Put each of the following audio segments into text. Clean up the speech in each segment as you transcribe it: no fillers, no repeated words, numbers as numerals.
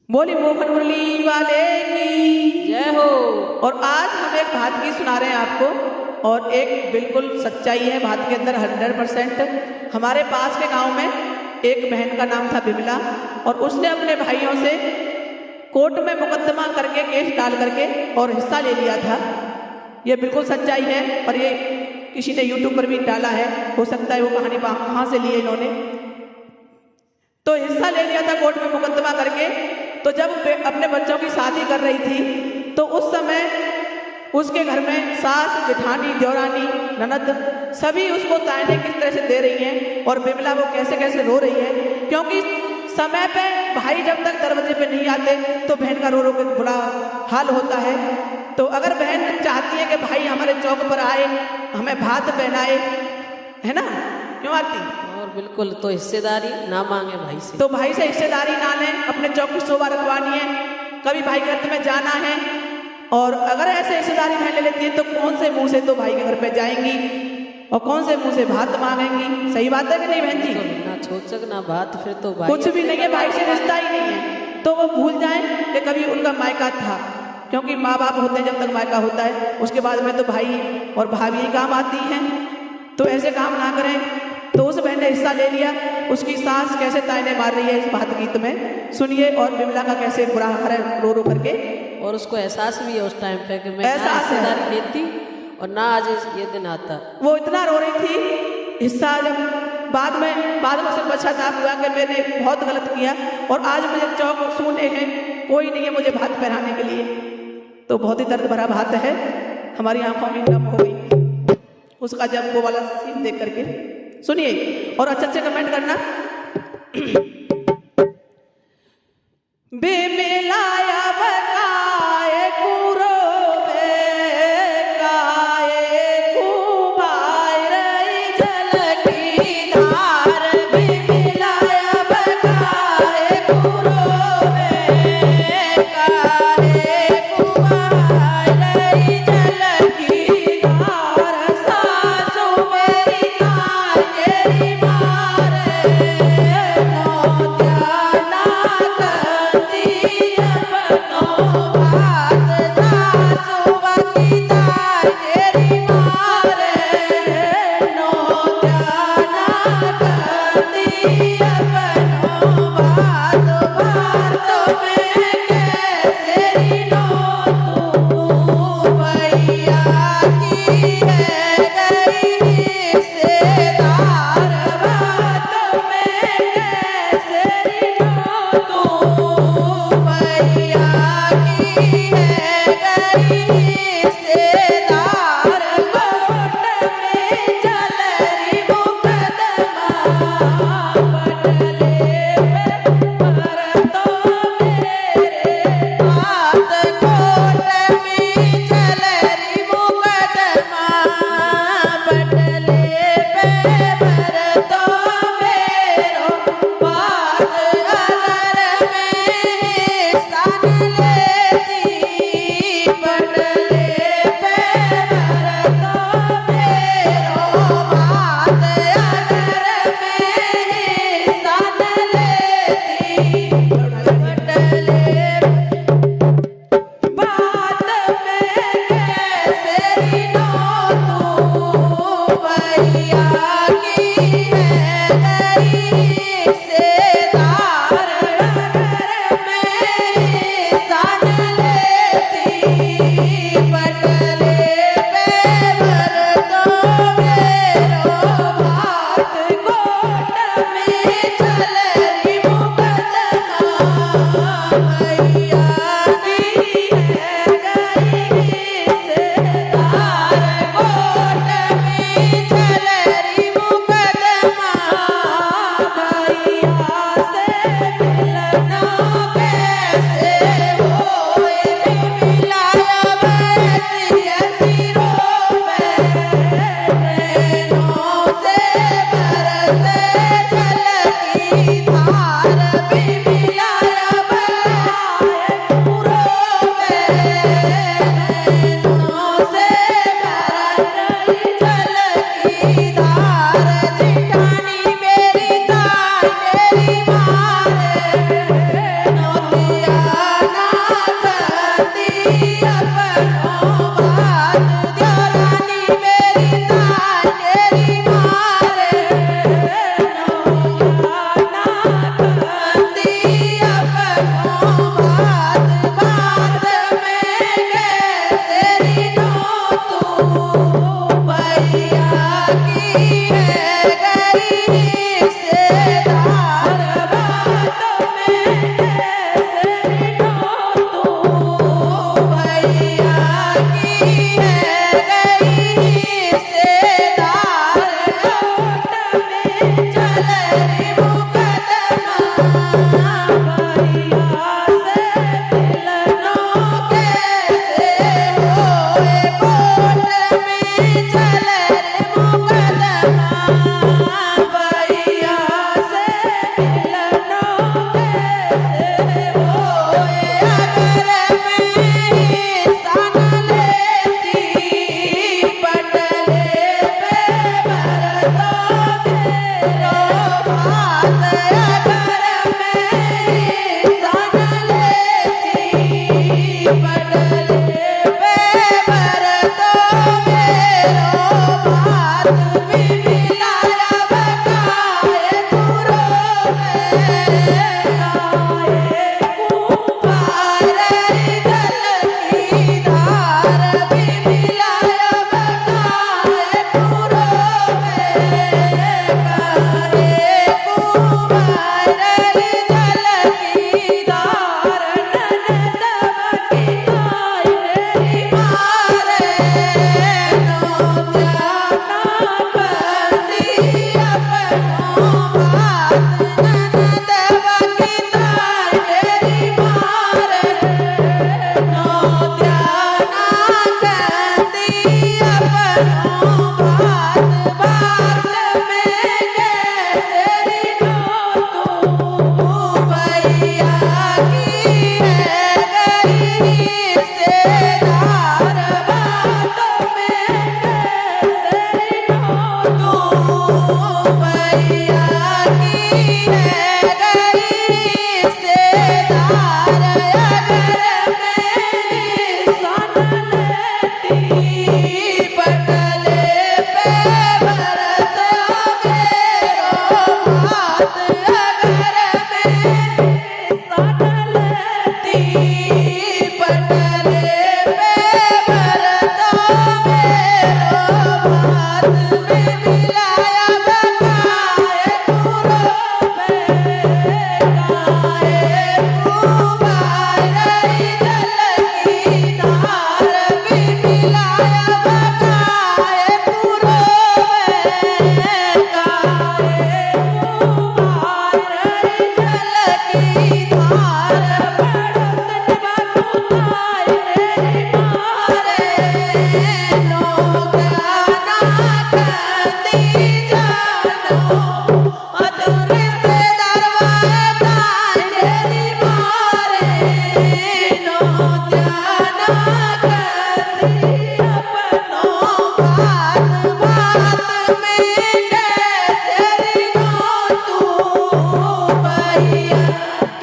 बोली मोहन मुरली वाले की जय हो। और आज हम एक भात की सुना रहे हैं आपको, और एक बिल्कुल सच्चाई है भात के अंदर 100%। हमारे पास के गांव में एक बहन का नाम था बिमला, और उसने अपने भाइयों से कोर्ट में मुकदमा करके केस डाल करके और हिस्सा ले लिया था। ये बिल्कुल सच्चाई है, और ये किसी ने यूट्यूब पर भी डाला है, हो सकता है वो कहानी कहाँ से ली है इन्होंने। तो हिस्सा ले लिया था कोर्ट में मुकदमा करके। तो जब अपने बच्चों की शादी कर रही थी तो उस समय उसके घर में सास, जेठानी, देवरानी, ननद सभी उसको ताने किस तरह से दे रही हैं, और बिमला वो कैसे कैसे रो रही है, क्योंकि समय पे भाई जब तक दरवाजे पे नहीं आते तो बहन का रो रो के बुरा हाल होता है। तो अगर बहन चाहती है कि भाई हमारे चौक पर आए, हमें भात पहनाए, है ना, क्यों आती? और बिल्कुल, तो हिस्सेदारी ना मांगे भाई से, तो भाई से हिस्सेदारी ना लें, अपने चौक की शोभा रखवानी है, कभी भाई के घर में जाना है। और अगर ऐसे हिस्सेदारी बहन ले लेती है तो कौन से मुंह से तो भाई के घर पे जाएंगी और कौन से मुंह से भात मांगेंगी। सही बात है कि नहीं बहन जी? ना छोचक ना भात, फिर तो भाई कुछ भी नहीं है, भाई से रिश्ता ही नहीं है। तो वो भूल जाएं कि कभी उनका मायका था, क्योंकि माँ बाप होते हैं जब तक मायका होता है, उसके बाद में तो भाई और भाभी ही काम आती हैं। तो ऐसे काम ना करें। तो उस बहन ने हिस्सा ले लिया। उसकी सास कैसे ताने मार रही है इस भात गीत में सुनिए, और बिमला का कैसे बुरा हाल है रो रो करके। और उसको एहसास भी है उस टाइम पे कि मैं एहसास है। हिस्सेदारी लेती और ना आज ये दिन आता। वो इतना रो रही थी हिस्सा, जब बाद में सब पश्चाताप हुआ कि मैंने बहुत गलत किया और आज मुझे चौक सूने हैं, कोई नहीं है मुझे भात पहनाने के लिए। तो बहुत ही दर्द भरा भात है, हमारी आंखों में नम हो गई उसका जब वो वाला सीन देख करके। सुनिए और अच्छे कमेंट करना। बेमिलाया बकाए कुरो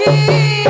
की